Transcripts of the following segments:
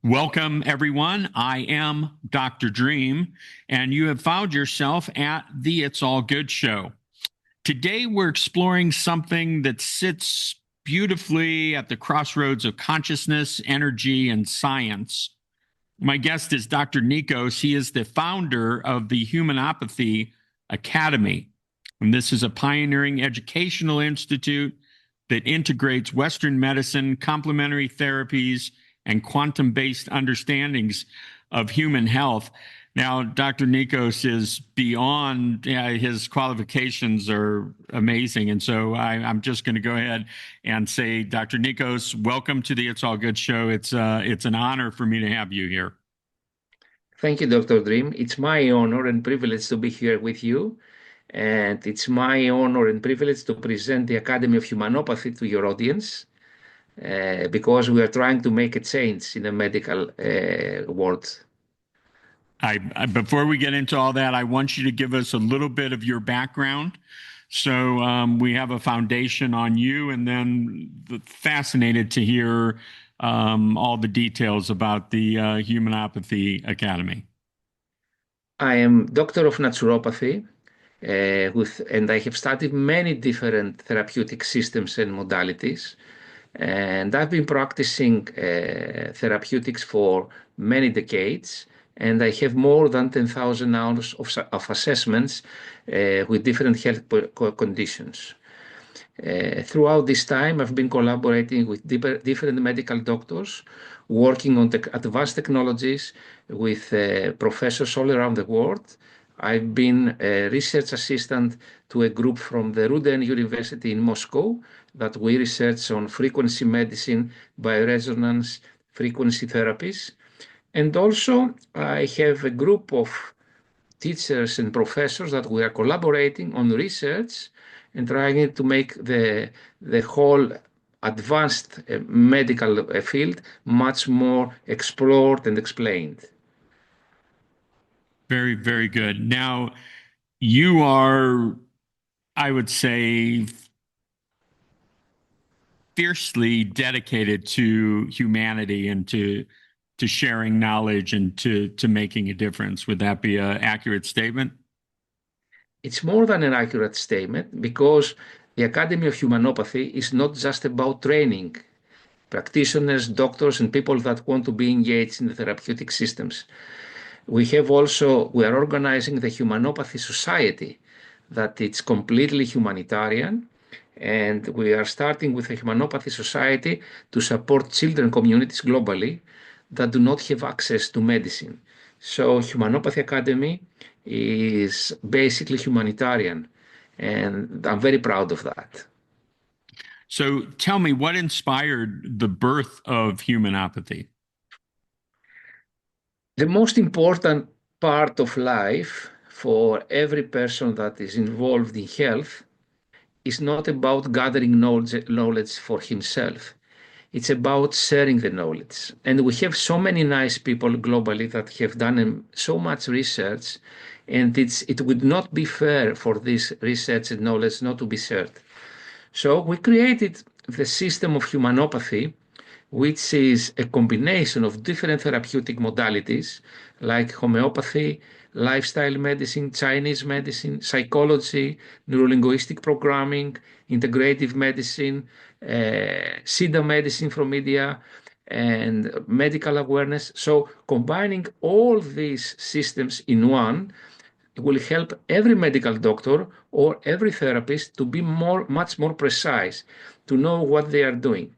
Welcome, everyone. I am Dr. Dream, and you have found yourself at the It's All Good show. Today, we're exploring something that sits beautifully at the crossroads of consciousness, energy, and science. My guest is Dr. Nikos. He is the founder of the Humanopathy Academy, and this is a pioneering educational institute that integrates Western medicine, complementary therapies, and quantum-based understandings of human health. Now, Dr. Nikos is beyond, his qualifications are amazing. And so I'm just going to go ahead and say, Dr. Nikos, welcome to the It's All Good show. It's an honor for me to have you here. Thank you, Dr. Dream. It's my honor and privilege to be here with you. And it's my honor and privilege to present the Academy of Humanopathy to your audience. Because we are trying to make a change in the medical world. Before we get into all that, I want you to give us a little bit of your background. So we have a foundation on you, and then fascinated to hear all the details about the Humanopathy Academy. I am Doctor of Naturopathy, and I have studied many different therapeutic systems and modalities. And I've been practicing therapeutics for many decades, and I have more than 10,000 hours of assessments with different health conditions. Throughout this time, I've been collaborating with different medical doctors, working on advanced technologies with professors all around the world. I've been a research assistant to a group from the Ruden University in Moscow that we research on frequency medicine, bioresonance, frequency therapies. And also I have a group of teachers and professors that we are collaborating on research and trying to make the whole advanced medical field much more explored and explained. Very, very good. Now, you are, I would say, fiercely dedicated to humanity and to sharing knowledge and to making a difference. Would that be an accurate statement? It's more than an accurate statement, because the Academy of Humanopathy is not just about training practitioners, doctors, and people that want to be engaged in the therapeutic systems. We are organizing the Humanopathy Society, that it's completely humanitarian. And we are starting with the Humanopathy Society to support children communities globally that do not have access to medicine. So Humanopathy Academy is basically humanitarian, and I'm very proud of that. So tell me, what inspired the birth of Humanopathy? The most important part of life for every person that is involved in health is not about gathering knowledge for himself. It's about sharing the knowledge. And we have so many nice people globally that have done so much research, and it would not be fair for this research and knowledge not to be shared. So we created the system of humanopathy, which is a combination of different therapeutic modalities like homeopathy, lifestyle medicine, Chinese medicine, psychology, neurolinguistic programming, integrative medicine, SIDA medicine from India, and medical awareness. So combining all these systems in one will help every medical doctor or every therapist to be much more precise, to know what they are doing.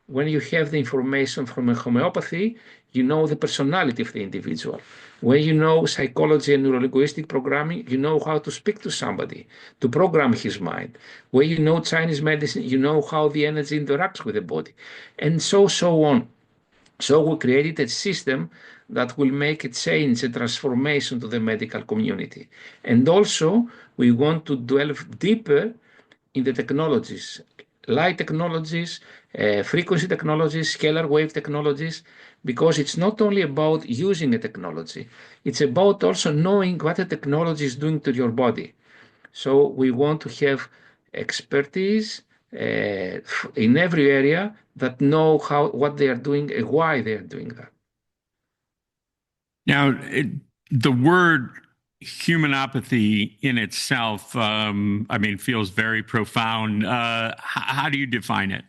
When you have the information from a homeopathy, you know the personality of the individual. When you know psychology and neurolinguistic programming, you know how to speak to somebody, to program his mind. When you know Chinese medicine, you know how the energy interacts with the body, and so on. So we created a system that will make a change, a transformation to the medical community. And also, we want to delve deeper in the technologies, light technologies, frequency technologies, scalar wave technologies, because it's not only about using a technology, it's about also knowing what the technology is doing to your body. So we want to have expertise in every area that know what they are doing and why they are doing that. Now, the word humanopathy in itself, I mean, feels very profound. How do you define it?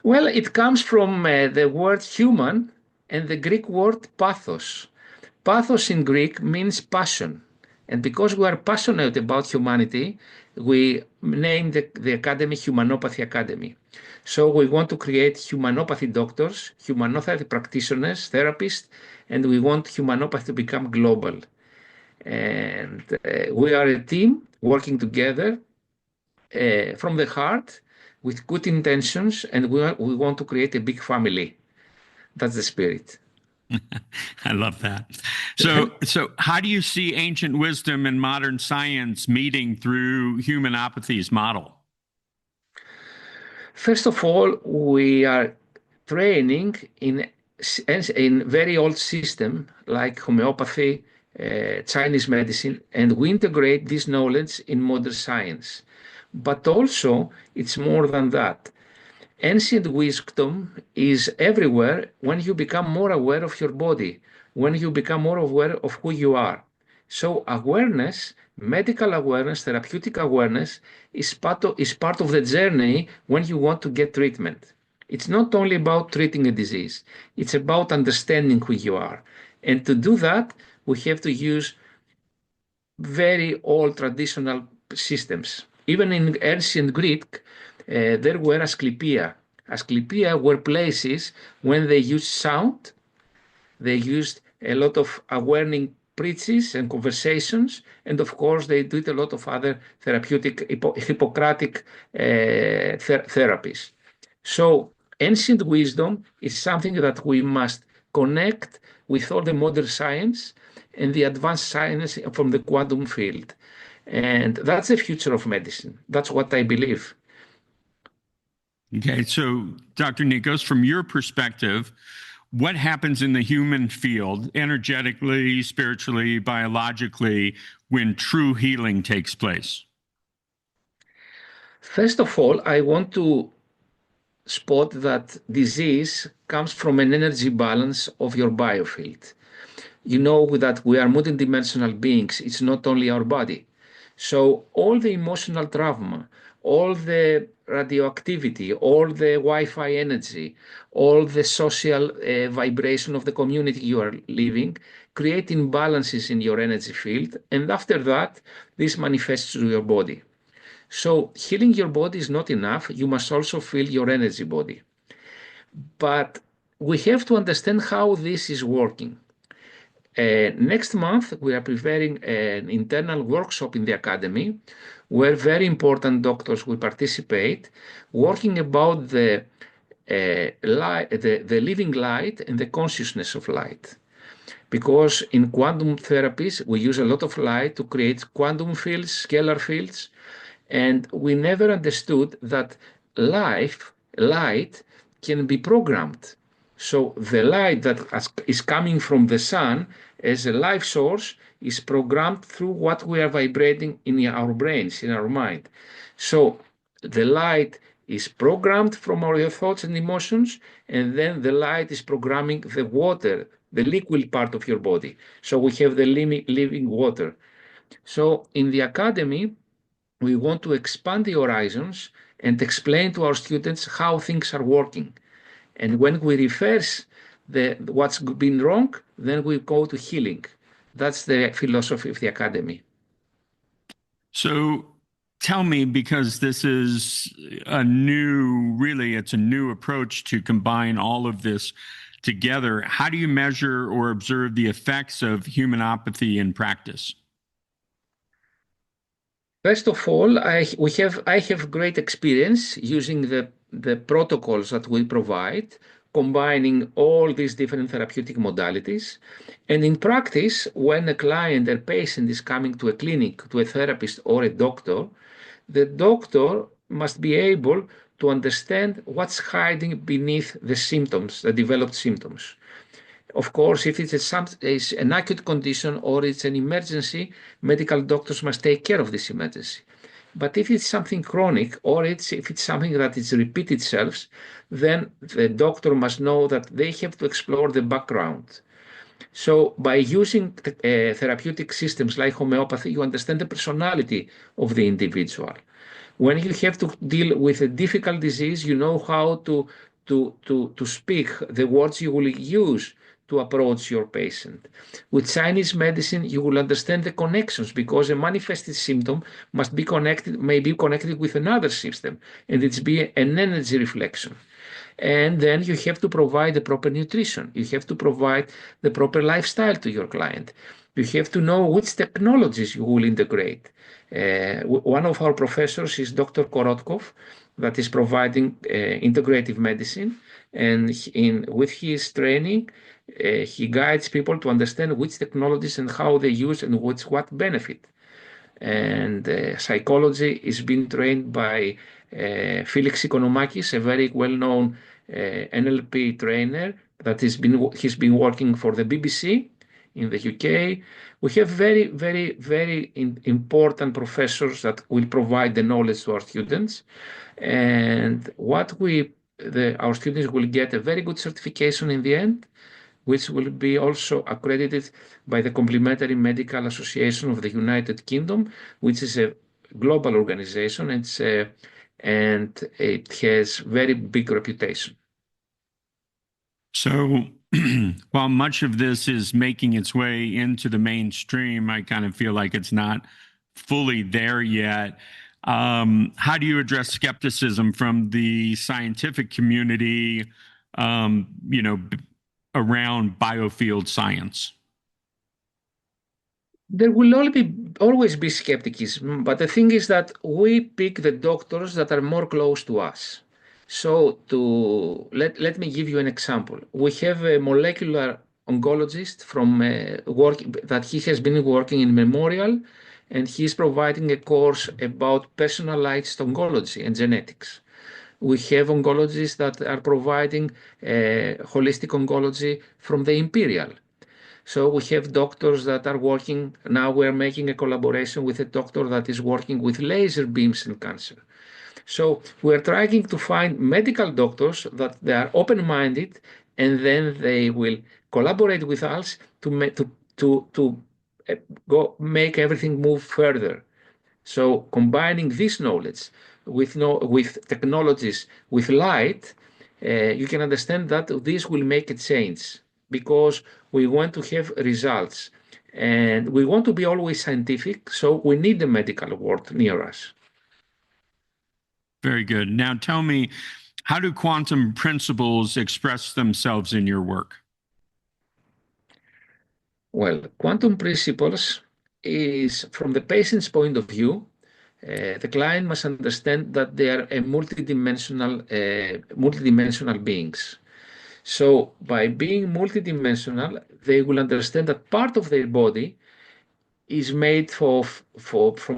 Well, it comes from the word human and the Greek word pathos. Pathos in Greek means passion. And because we are passionate about humanity, we named the academy Humanopathy Academy. So we want to create humanopathy doctors, humanopathy practitioners, therapists, and we want humanopathy to become global. And we are a team working together from the heart with good intentions, and we want to create a big family. That's the spirit. I love that. So how do you see ancient wisdom and modern science meeting through humanopathy's model? First of all, we are training in very old system like homeopathy, Chinese medicine, and we integrate this knowledge in modern science. But also, it's more than that. Ancient wisdom is everywhere when you become more aware of your body, when you become more aware of who you are. So awareness, medical awareness, therapeutic awareness is part of the journey when you want to get treatment. It's not only about treating a disease, it's about understanding who you are. And to do that, we have to use very old traditional systems. Even in ancient Greek, there were Asclepia. Asclepia were places when they used sound, they used a lot of awarening preaches and conversations, and of course they did a lot of other therapeutic, Hippocratic therapies. So ancient wisdom is something that we must connect with all the modern science and the advanced science from the quantum field. And that's the future of medicine. That's what I believe. Okay, so Dr. Nikos, from your perspective, what happens in the human field, energetically, spiritually, biologically, when true healing takes place? First of all, I want to spot that disease comes from an energy balance of your biofield. You know that we are multidimensional beings. It's not only our body. So all the emotional trauma, all the radioactivity, all the Wi-Fi energy, all the social vibration of the community you are living, create imbalances in your energy field. And after that, this manifests through your body. So healing your body is not enough. You must also feel your energy body. But we have to understand how this is working. Next month, we are preparing an internal workshop in the academy where very important doctors will participate, working about the living light and the consciousness of light. Because in quantum therapies, we use a lot of light to create quantum fields, scalar fields, and we never understood that light can be programmed. So the light that is coming from the sun as a life source is programmed through what we are vibrating in our brains, in our mind. So the light is programmed from our thoughts and emotions, and then the light is programming the water, the liquid part of your body. So we have the living water. So in the academy, we want to expand the horizons and explain to our students how things are working. And when we reverse what's been wrong, then we go to healing. That's the philosophy of the academy. So tell me, because this is it's a new approach to combine all of this together. How do you measure or observe the effects of humanopathy in practice? First of all, I have great experience using the protocols that we provide, combining all these different therapeutic modalities. And in practice, when a client or patient is coming to a clinic, to a therapist or a doctor, the doctor must be able to understand what's hiding beneath the symptoms, the developed symptoms. Of course, if it's an acute condition or it's an emergency, medical doctors must take care of this emergency. But if it's something chronic or if it's something that is repeat itself, then the doctor must know that they have to explore the background. So by using therapeutic systems like homeopathy, you understand the personality of the individual. When you have to deal with a difficult disease, you know how to speak the words you will use to approach your patient. With Chinese medicine, you will understand the connections because a manifested symptom may be connected with another system, and it's be an energy reflection. And then you have to provide the proper nutrition. You have to provide the proper lifestyle to your client. You have to know which technologies you will integrate. One of our professors is Dr. Korotkov, that is providing integrative medicine. And with his training, he guides people to understand which technologies and how they use and what benefit. And psychology is being trained by Felix Economakis, a very well-known NLP trainer he's been working for the BBC in the UK. We have very, very, very important professors that will provide the knowledge to our students, and our students will get a very good certification in the end, which will be also accredited by the Complementary Medical Association of the United Kingdom, which is a global organization, and it has very big reputation. So while much of this is making its way into the mainstream, I kind of feel like it's not fully there yet. How do you address skepticism from the scientific community, around biofield science? There will always be skepticism, but the thing is that we pick the doctors that are more close to us. So let me give you an example. We have a molecular oncologist from work that he has been working in Memorial, and he's providing a course about personalized oncology and genetics. We have oncologists that are providing holistic oncology from the Imperial. So we have doctors that are working. Now we're making a collaboration with a doctor that is working with laser beams in cancer. So we're trying to find medical doctors that they are open-minded, and then they will collaborate with us to go make everything move further. So combining this knowledge with technologies, with light, you can understand that this will make a change because we want to have results and we want to be always scientific. So we need the medical world near us. Very good. Now tell me, how do quantum principles express themselves in your work? Well, quantum principles is from the patient's point of view. The client must understand that they are a multidimensional beings. So by being multidimensional, they will understand that part of their body is made from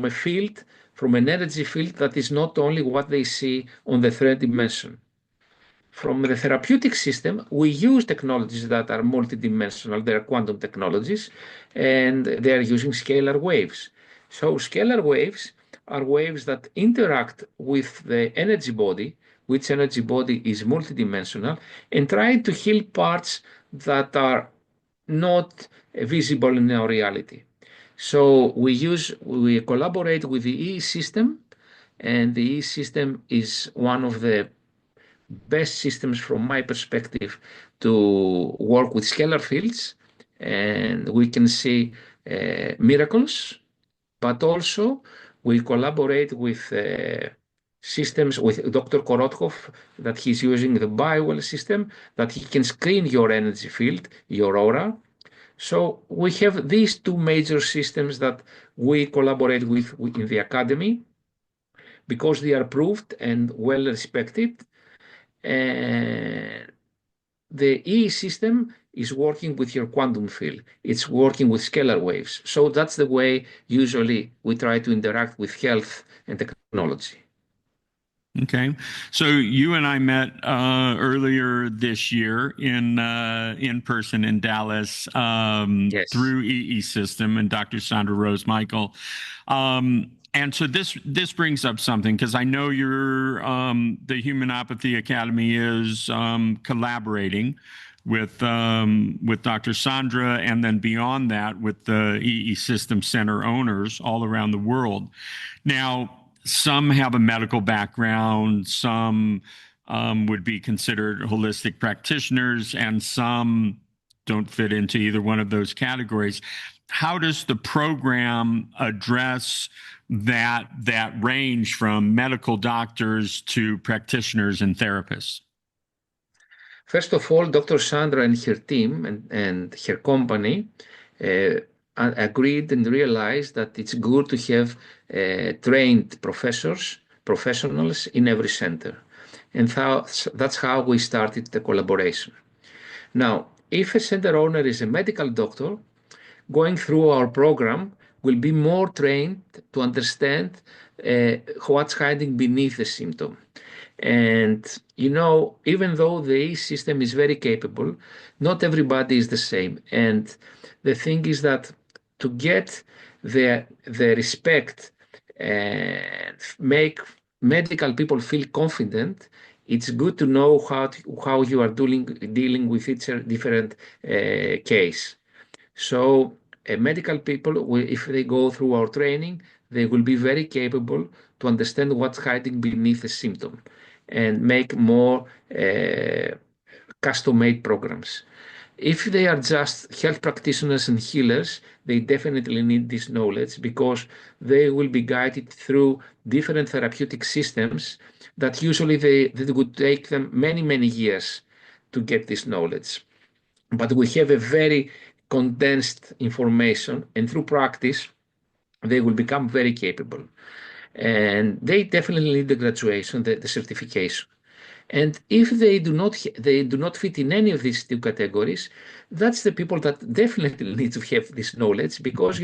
a field, from an energy field that is not only what they see on the third dimension. From the therapeutic system, we use technologies that are multidimensional. They are quantum technologies, and they are using scalar waves. So scalar waves are waves that interact with the energy body, which energy body is multidimensional, and try to heal parts that are not visible in our reality. So we collaborate with the EE system, and the EE system is one of the best systems from my perspective to work with scalar fields, and we can see miracles, but also we collaborate with systems with Dr. Korotkov that he's using the BioWell system that he can screen your energy field, your aura. So we have these two major systems that we collaborate with in the academy because they are proved and well respected. And the E system is working with your quantum field. It's working with scalar waves. So that's the way usually we try to interact with health and technology. Okay. So you and I met earlier this year in person in Dallas Yes. through EE System and Dr. Sandra Rose Michael. And so this brings up something because I know the Humanopathy Academy is collaborating with Dr. Sandra, and then beyond that with the EE System Center owners all around the world. Now, some have a medical background, some would be considered holistic practitioners, and some don't fit into either one of those categories. How does the program address that range from medical doctors to practitioners and therapists? First of all, Dr. Sandra and her team and her company uh, agreed and realized that it's good to have trained professionals in every center. And that's how we started the collaboration. Now, if a center owner is a medical doctor, going through our program will be more trained to understand what's hiding beneath the symptom. And even though the system is very capable, not everybody is the same. And the thing is that to get the respect and make medical people feel confident, it's good to know how you are dealing with each different case. So medical people, if they go through our training, they will be very capable to understand what's hiding beneath the symptom and make more custom-made programs. If they are just health practitioners and healers, they definitely need this knowledge because they will be guided through different therapeutic systems that usually they would take them many, many years to get this knowledge. But we have a very condensed information, and through practice, they will become very capable. And they definitely need the graduation, the certification. And if they do not fit in any of these two categories, that's the people that definitely need to have this knowledge because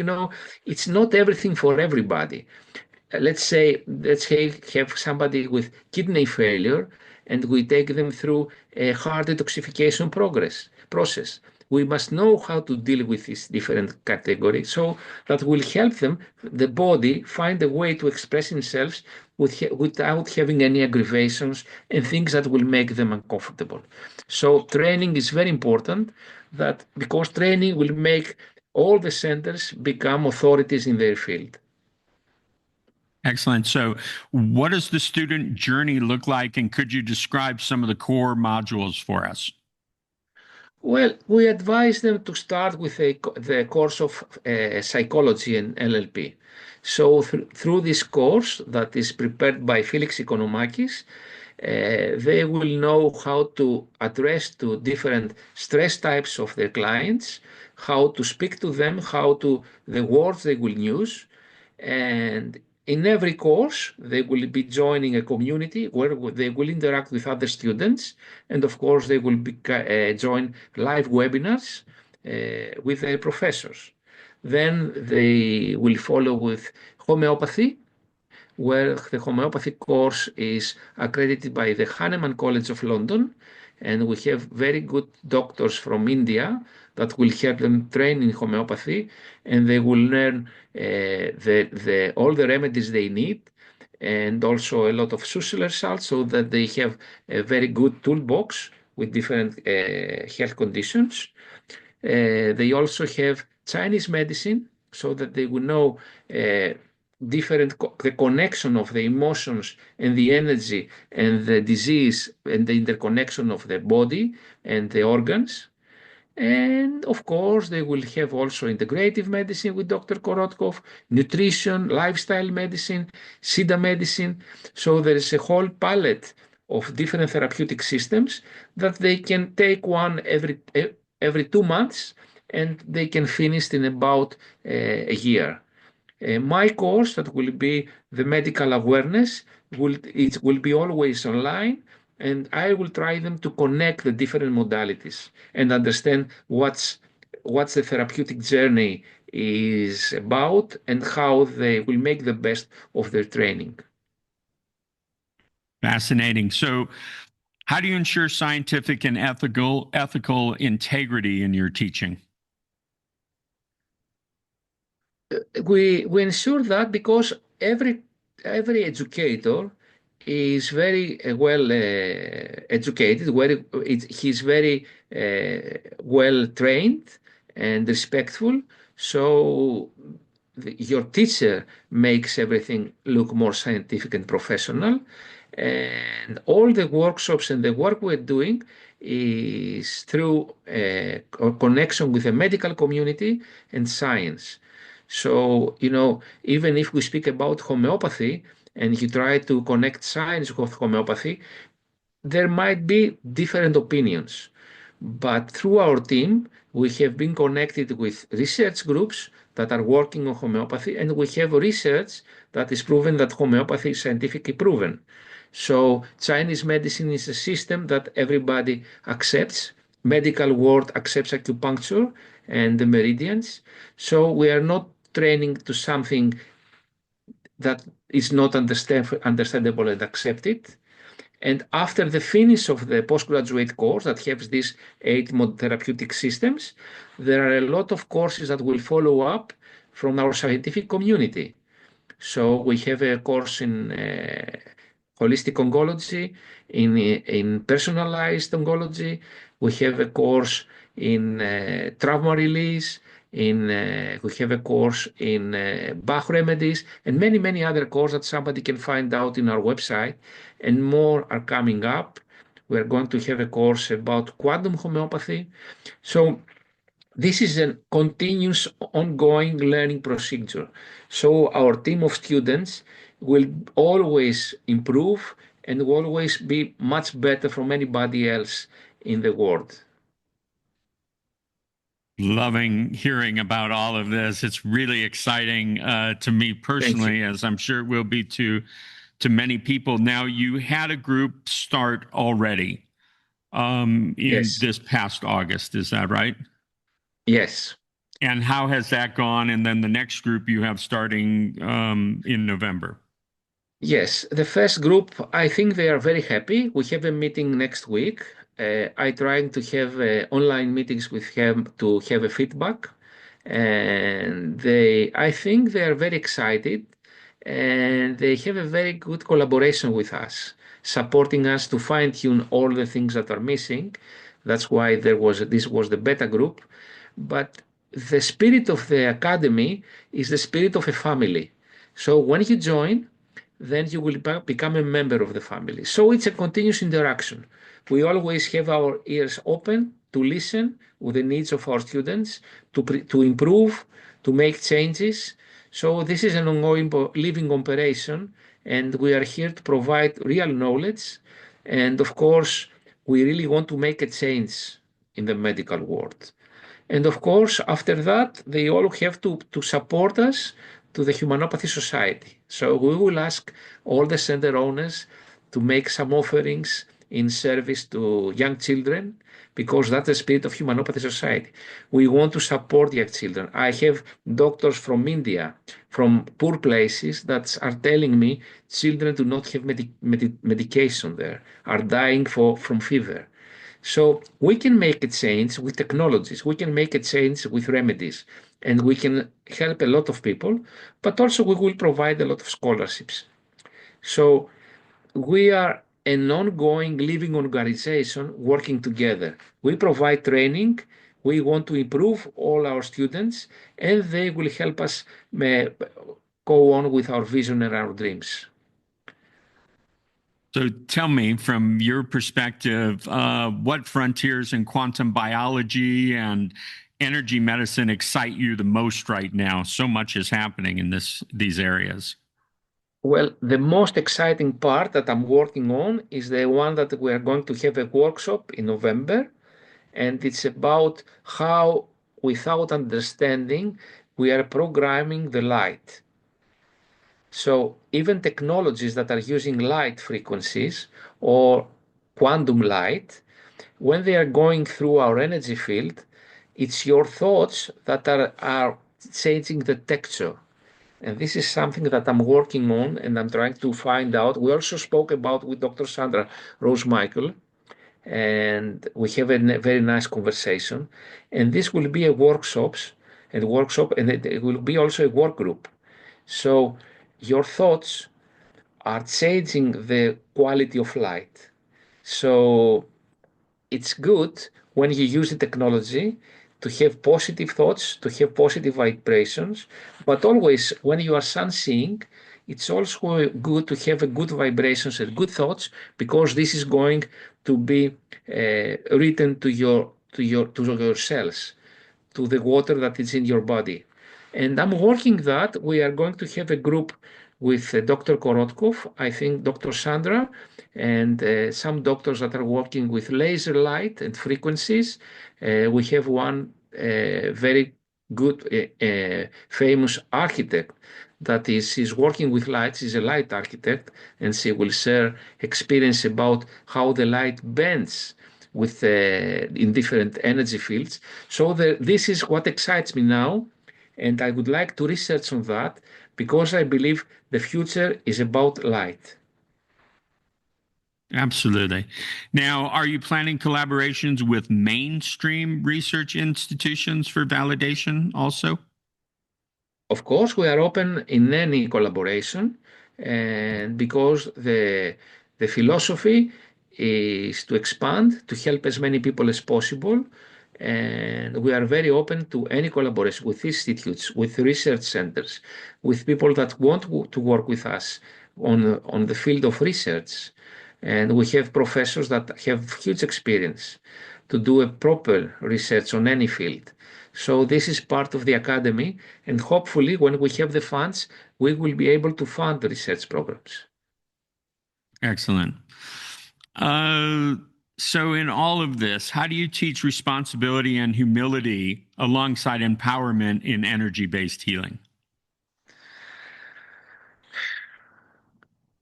it's not everything for everybody. Let's have somebody with kidney failure, and we take them through a heart detoxification process. We must know how to deal with these different categories so that will help them, the body, find a way to express themselves without having any aggravations and things that will make them uncomfortable. So training is very important because training will make all the centers become authorities in their field. Excellent. So, what does the student journey look like, and could you describe some of the core modules for us? Well, we advise them to start with the course of psychology and LLP. So through this course that is prepared by Felix Economakis, they will know how to address to different stress types of their clients, how to speak to them, the words they will use, and in every course, they will be joining a community where they will interact with other students. And of course, they will join live webinars with their professors. Then they will follow with homeopathy, where the homeopathy course is accredited by the Hahnemann College of London. And we have very good doctors from India that will help them train in homeopathy, and they will learn all the remedies they need, and also a lot of social results, so that they have a very good toolbox with different health conditions. They also have Chinese medicine, so that they will know the connection of the emotions and the energy and the disease and the interconnection of the body and the organs. And of course, they will have also integrative medicine with Dr. Korotkov, nutrition, lifestyle medicine, SIDA medicine. So there is a whole palette of different therapeutic systems that they can take one every 2 months, and they can finish in about a year. My course, that will be the medical awareness, it will be always online, and I will try them to connect the different modalities and understand what's the therapeutic journey is about and how they will make the best of their training. Fascinating. So, how do you ensure scientific and ethical integrity in your teaching? We ensure that because every educator is very well educated, he's very well trained and respectful. So your teacher makes everything look more scientific and professional. And all the workshops and the work we're doing is through a connection with the medical community and science. So, even if we speak about homeopathy and you try to connect science with homeopathy, there might be different opinions. But through our team, we have been connected with research groups that are working on homeopathy, and we have research that is proven that homeopathy is scientifically proven. So Chinese medicine is a system that everybody accepts. Medical world accepts acupuncture and the meridians. So we are not training to something that is not understandable and accepted. And after the finish of the postgraduate course that has these 8 therapeutic systems, there are a lot of courses that will follow up from our scientific community. So we have a course in holistic oncology, in personalized oncology. We have a course in trauma release. We have a course in Bach remedies and many other courses that somebody can find out in our website, and more are coming up. We are going to have a course about quantum homeopathy. So this is a continuous ongoing learning procedure. So our team of students will always improve and will always be much better from anybody else in the world. Loving hearing about all of this. It's really exciting to me Thank you. personally, as I'm sure it will be to many people. Now, you had a group start already in Yes. this past August. Is that right? Yes. And how has that gone? And then the next group you have starting in November. Yes, the first group, I think they are very happy. We have a meeting next week. I trying to have online meetings with them to have a feedback, and I think they are very excited, and they have a very good collaboration with us, supporting us to fine tune all the things that are missing. That's why this was the beta group, but the spirit of the academy is the spirit of a family. So when you join, then you will become a member of the family. So it's a continuous interaction. We always have our ears open to listen with the needs of our students, to improve, to make changes. So this is an ongoing living operation, and we are here to provide real knowledge. And of course, we really want to make a change in the medical world. And of course, after that, they all have to support us to the Humanopathy Society. So we will ask all the center owners to make some offerings in service to young children, because that's the spirit of Humanopathy Society. We want to support young children. I have doctors from India, from poor places, that are telling me children do not have medication there, are dying from fever. So we can make a change with technologies, we can make a change with remedies, and we can help a lot of people, but also we will provide a lot of scholarships. So we are an ongoing living organization working together. We provide training, we want to improve all our students, and they will help us go on with our vision and our dreams. So tell me, from your perspective, what frontiers in quantum biology and energy medicine excite you the most right now? So much is happening in these areas. Well, the most exciting part that I'm working on is the one that we are going to have a workshop in November, and it's about how, without understanding, we are programming the light. So even technologies that are using light frequencies or quantum light, when they are going through our energy field, it's your thoughts that are changing the texture. And this is something that I'm working on and I'm trying to find out. We also spoke about with Dr. Sandra Rose Michael, and we have a very nice conversation. And this will be a workshop, and it will be also a work group. So your thoughts are changing the quality of light. So it's good when you use the technology to have positive thoughts, to have positive vibrations, but always when you are sun seeing, it's also good to have a good vibrations and good thoughts, because this is going to be written to your cells, to the water that is in your body. And I'm working that we are going to have a group with Dr. Korotkov, I think Dr. Sandra, and some doctors that are working with laser light and frequencies. We have one very good, famous architect that is working with light. She's a light architect, and she will share experience about how the light bends with in different energy fields. So this is what excites me now, and I would like to research on that because I believe the future is about light. Absolutely. Now, are you planning collaborations with mainstream research institutions for validation also? Of course, we are open in any collaboration, and because the philosophy is to expand, to help as many people as possible, and we are very open to any collaboration with institutes, with research centers, with people that want to work with us on the field of research. And we have professors that have huge experience to do a proper research on any field. So this is part of the academy, and hopefully when we have the funds, we will be able to fund the research programs. Excellent. Uh, so, in all of this, how do you teach responsibility and humility alongside empowerment in energy based healing?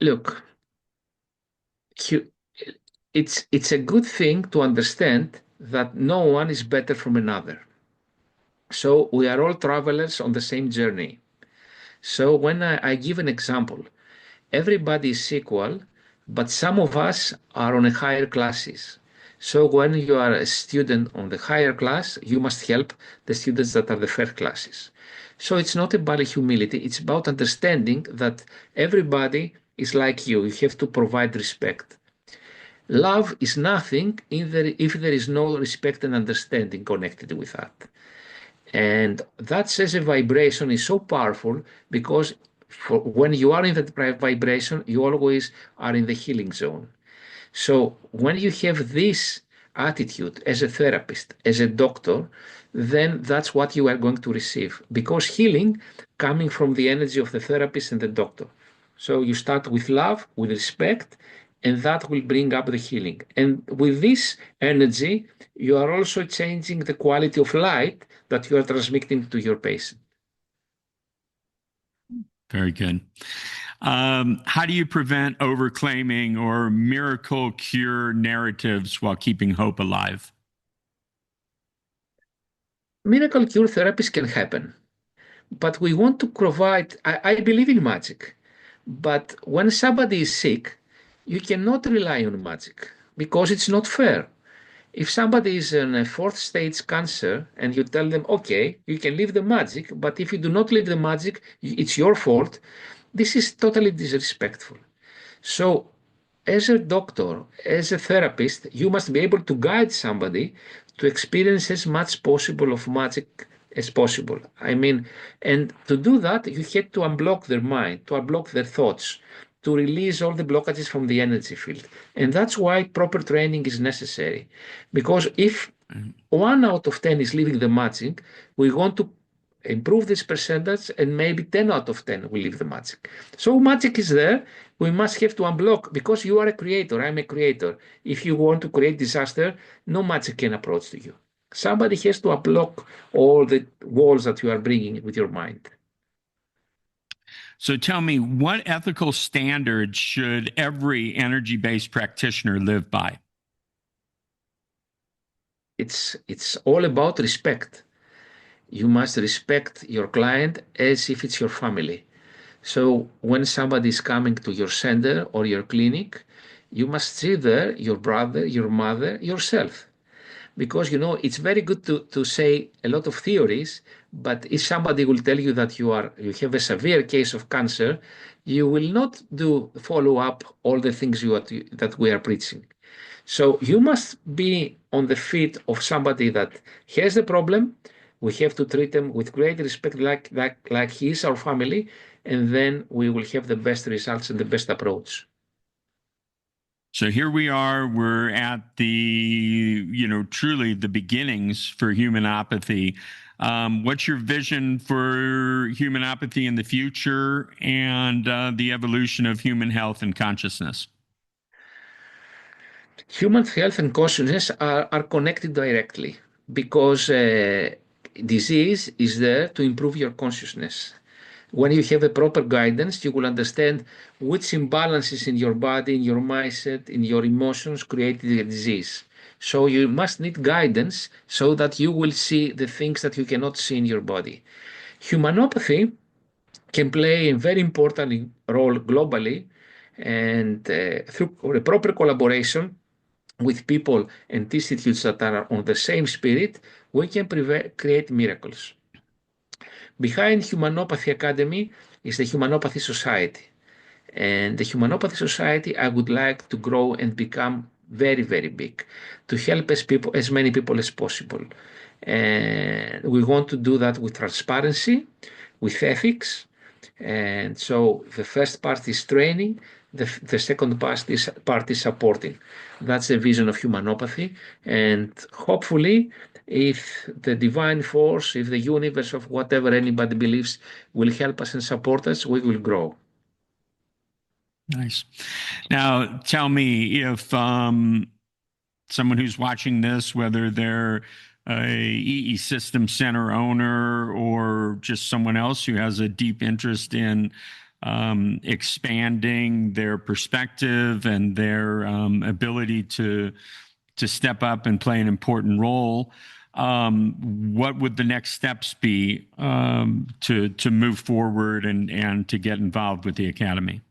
Look, it's a good thing to understand that no one is better from another. So we are all travelers on the same journey. So when I give an example, everybody is equal, but some of us are on a higher classes. So when you are a student on the higher class, you must help the students that are the first classes. So it's not about humility, it's about understanding that everybody is like you. You have to provide respect. Love is nothing if there is no respect and understanding connected with that. And that says a vibration is so powerful because when you are in that vibration, you always are in the healing zone. So when you have this attitude as a therapist, as a doctor, then that's what you are going to receive, because healing coming from the energy of the therapist and the doctor. So you start with love, with respect, and that will bring up the healing. And with this energy, you are also changing the quality of light that you are transmitting to your patient. Very good. How do you prevent overclaiming or miracle cure narratives while keeping hope alive? Miracle cure therapies can happen, but we want to provide, I believe in magic, but when somebody is sick, you cannot rely on magic because it's not fair. If somebody is in a fourth stage cancer and you tell them, okay, you can leave the magic, but if you do not leave the magic, it's your fault, this is totally disrespectful. So, as a doctor, as a therapist, you must be able to guide somebody to experience as much possible of magic as possible. I mean, and to do that, you had to unblock their mind, to unblock their thoughts, to release all the blockages from the energy field. And that's why proper training is necessary. Because if 1 out of 10 is leaving the magic, we want to improve this percentage, and maybe 10 out of 10 will leave the magic. So magic is there. We must have to unblock, because you are a creator. I'm a creator. If you want to create disaster, no magic can approach to you. Somebody has to unblock all the walls that you are bringing with your mind. So tell me, what ethical standards should every energy-based practitioner live by? It's all about respect. You must respect your client as if it's your family. So when somebody is coming to your center or your clinic, you must see there your brother, your mother, yourself. Because it's very good to say a lot of theories, but if somebody will tell you that you have a severe case of cancer, you will not do follow up all the things that we are preaching. So you must be on the feet of somebody that has the problem. We have to treat them with great respect, like he is our family, and then we will have the best results and the best approach. So here we are, we're at truly the beginnings for humanopathy. What's your vision for humanopathy in the future and the evolution of human health and consciousness? Human health and consciousness are connected directly because disease is there to improve your consciousness. When you have a proper guidance, you will understand which imbalances in your body, in your mindset, in your emotions created the disease. So you must need guidance so that you will see the things that you cannot see in your body. Humanopathy can play a very important role globally, and through a proper collaboration with people and institutes that are on the same spirit, we can create miracles. Behind Humanopathy Academy is the Humanopathy Society. And the Humanopathy Society, I would like to grow and become very, very big to help as many people as possible. And we want to do that with transparency, with ethics. And so the first part is training, the second part is supporting. That's the vision of humanopathy. And hopefully, if the divine force, if the universe of whatever anybody believes will help us and support us, we will grow. Nice. Now, tell me if someone who's watching this, whether they're a EE System Center owner or just someone else who has a deep interest in expanding their perspective and their ability to step up and play an important role, what would the next steps be to move forward and to get involved with the Academy?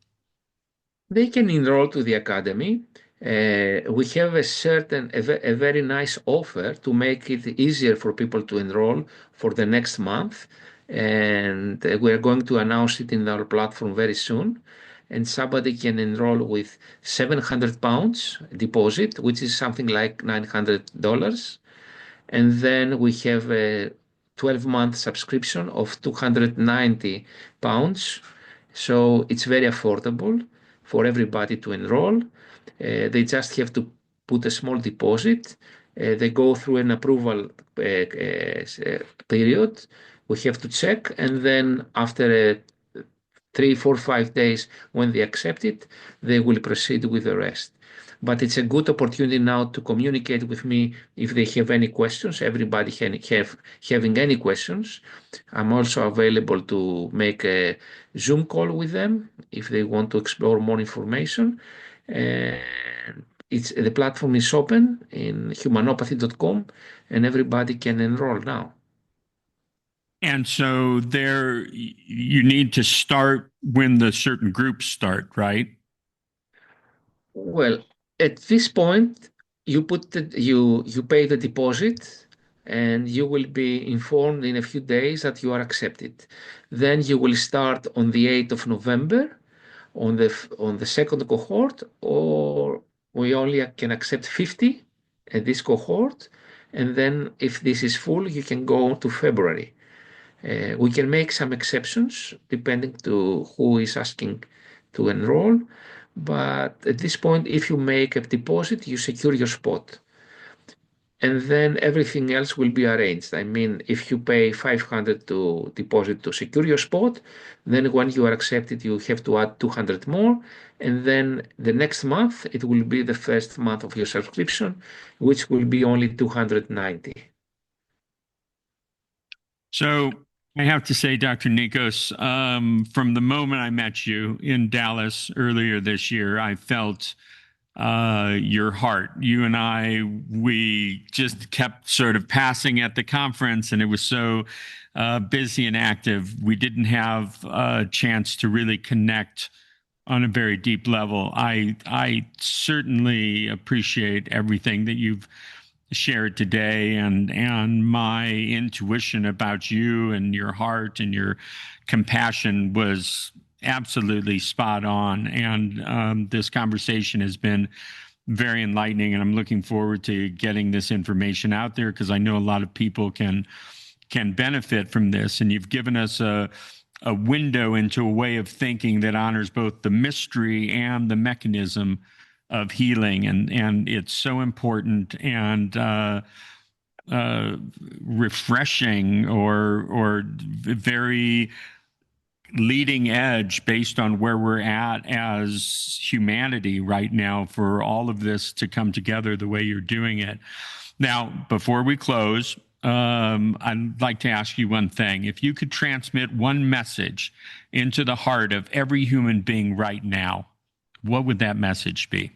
They can enroll to the academy. We have a very nice offer to make it easier for people to enroll for the next month, and we are going to announce it in our platform very soon. And somebody can enroll with £700 deposit, which is something like $900, and then we have a 12-month subscription of £290. So it's very affordable for everybody to enroll. They just have to put a small deposit. They go through an approval period. We have to check, and then after 3, 4, 5 days, when they accept it, they will proceed with the rest. But it's a good opportunity now to communicate with me if they have any questions. Everybody can having any questions. I'm also available to make a Zoom call with them if they want to explore more information. And the platform is open in humanopathy.com, and everybody can enroll now. And so there, you need to start when the certain groups start, right? Well, at this point, you pay the deposit, and you will be informed in a few days that you are accepted. Then you will start on the 8th of November on the second cohort, or we only can accept 50 at this cohort, and then if this is full, you can go to February. We can make some exceptions depending to who is asking to enroll, but at this point, if you make a deposit, you secure your spot, and then everything else will be arranged. I mean, if you pay 500 to deposit to secure your spot, then when you are accepted, you have to add 200 more, and then the next month it will be the first month of your subscription, which will be only 290. So I have to say, Dr. Nikos, from the moment I met you in Dallas earlier this year, I felt your heart. You and I, we just kept sort of passing at the conference, and it was so busy and active. We didn't have a chance to really connect on a very deep level. I certainly appreciate everything that you've shared today, and my intuition about you and your heart and your compassion was absolutely spot on. And this conversation has been very enlightening, and I'm looking forward to getting this information out there because I know a lot of people can benefit from this. And you've given us a window into a way of thinking that honors both the mystery and the mechanism of healing, and it's so important and refreshing or very leading edge based on where we're at as humanity right now for all of this to come together the way you're doing it. Now, before we close, I'd like to ask you one thing. If you could transmit one message into the heart of every human being right now, what would that message be?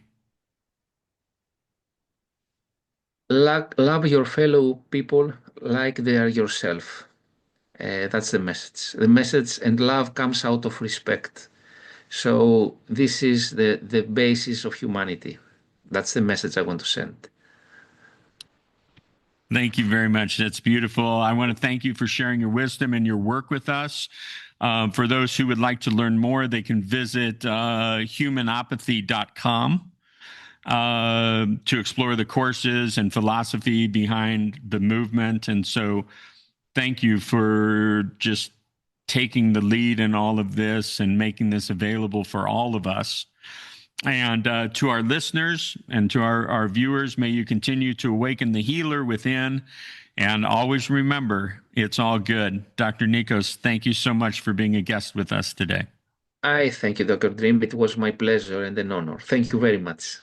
Love your fellow people like they are yourself. That's the message. The message and love comes out of respect. So this is the basis of humanity. That's the message I want to send. Thank you very much. That's beautiful. I want to thank you for sharing your wisdom and your work with us. For those who would like to learn more, they can visit humanopathy.com to explore the courses and philosophy behind the movement. And so thank you for just taking the lead in all of this and making this available for all of us. And to our listeners and to our viewers, may you continue to awaken the healer within. And always remember, it's all good. Dr. Nikos, thank you so much for being a guest with us today. I thank you, Dr. Dream. It was my pleasure and an honor. Thank you very much.